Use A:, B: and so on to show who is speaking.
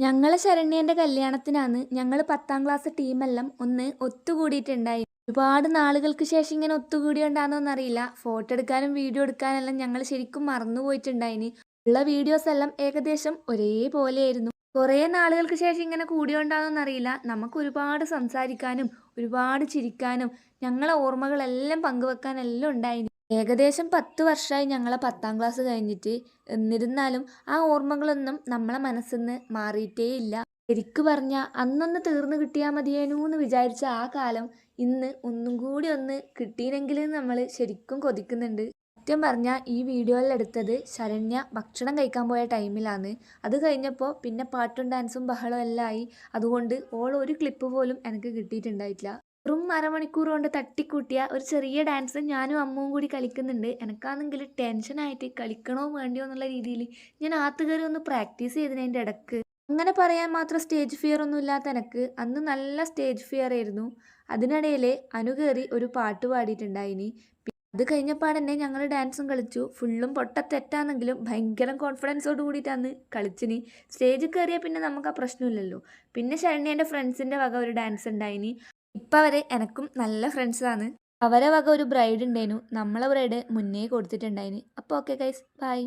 A: ഞങ്ങളെ ശരണ്യന്റെ കല്യാണത്തിനാണ് ഞങ്ങൾ 10ാം ക്ലാസ് ടീമെല്ലാം ഒന്ന് ഒത്തുകൂടിയിട്ടുണ്ടായി. ഒരുപാട് നാളുകൾക്ക് ശേഷം ഇങ്ങനെ ഒത്തുകൂടിയോണ്ടാന്നോന്നറിയില്ല. ഫോട്ടോ എടുക്കാനും വീഡിയോ എടുക്കാനെല്ലാം ഞങ്ങൾ ശരിക്കും മറന്നുപോയിട്ടുണ്ടായിനി. ഉള്ള വീഡിയോസ് എല്ലാം ഏകദേശം ഒരേപോലെയായിരുന്നു. കുറേ നാളുകൾക്ക് ശേഷം ഇങ്ങനെ കൂടിയോണ്ടാന്നോന്നറിയില്ല. നമുക്ക് ഒരുപാട് സംസാരിക്കാനും ഒരുപാട് ചിരിക്കാനും ഞങ്ങളെ ഓർമ്മകളെല്ലാം പങ്കുവെക്കാനെല്ലാം ഉണ്ടായിനി. ഏകദേശം 10 വർഷമായി ഞങ്ങളെ 10ാം ക്ലാസ് കഴിഞ്ഞിട്ട്. എന്നിരുന്നാലും ആ ഓർമ്മകളൊന്നും നമ്മളെ മനസ്സിന്ന് മാറിയിട്ടേയില്ല. ശരിക്കു പറഞ്ഞാൽ അന്നൊന്ന് തീർന്നു കിട്ടിയാൽ മതിയേനൂന്ന് വിചാരിച്ച ആ കാലം ഇന്ന് ഒന്നും കൂടി ഒന്ന് കിട്ടിയിനെങ്കിൽ നമ്മൾ ശരിക്കും കൊതിക്കുന്നുണ്ട്. സത്യം പറഞ്ഞാൽ ഈ വീഡിയോയിൽ എടുത്തത് ശരണ്യ ഭക്ഷണം കഴിക്കാൻ പോയ ടൈമിലാണ്. അത് കഴിഞ്ഞപ്പോൾ പിന്നെ പാട്ടും ഡാൻസും ബഹളവും എല്ലാം ആയി. അതുകൊണ്ട് ഒരു ക്ലിപ്പ് പോലും എനിക്ക് കിട്ടിയിട്ടുണ്ടായിട്ടില്ല. വെറും അരമണിക്കൂർ കൊണ്ട് തട്ടിക്കൂട്ടിയ ഒരു ചെറിയ ഡാൻസ് ഞാനും അമ്മുവും കൂടി കളിക്കുന്നുണ്ട്. എനിക്കാണെങ്കിൽ ടെൻഷനായിട്ട് കളിക്കണോ വേണ്ടിയോ എന്നുള്ള രീതിയിൽ ഞാൻ ആത്ത് കയറി ഒന്ന് പ്രാക്ടീസ് ചെയ്തതിൻ്റെ ഇടക്ക്. അങ്ങനെ പറയാൻ മാത്രം സ്റ്റേജ് ഫിയർ ഒന്നും ഇല്ലാത്ത എനിക്ക് അന്ന് നല്ല സ്റ്റേജ് ഫിയർ ആയിരുന്നു. അതിനിടയിൽ അനു കയറി ഒരു പാട്ട് പാടിയിട്ടുണ്ടായിനി. അത് കഴിഞ്ഞപ്പാടന്നെ ഞങ്ങൾ ഡാൻസും കളിച്ചു. ഫുള്ളും പൊട്ടത്തെറ്റാണെങ്കിലും ഭയങ്കര കോൺഫിഡൻസോട് കൂടിയിട്ടാണ് കളിച്ചിനി. സ്റ്റേജിൽ കയറിയാൽ പിന്നെ നമുക്ക് ആ പ്രശ്നമില്ലല്ലോ. പിന്നെ ശരണ്യേൻ്റെ ഫ്രണ്ട്സിൻ്റെ വക ഒരു ഡാൻസ് ഉണ്ടായിനി. ഇപ്പം അവർ എനക്കും നല്ല ഫ്രണ്ട്സാണ്. അവരെ വക ഒരു ബ്രൈഡ് ഉണ്ടായിരുന്നു. നമ്മളെ ബ്രൈഡ് മുന്നേ കൊടുത്തിട്ടുണ്ടായിന്. അപ്പോൾ ഓക്കെ ഗൈസ്, ബൈ.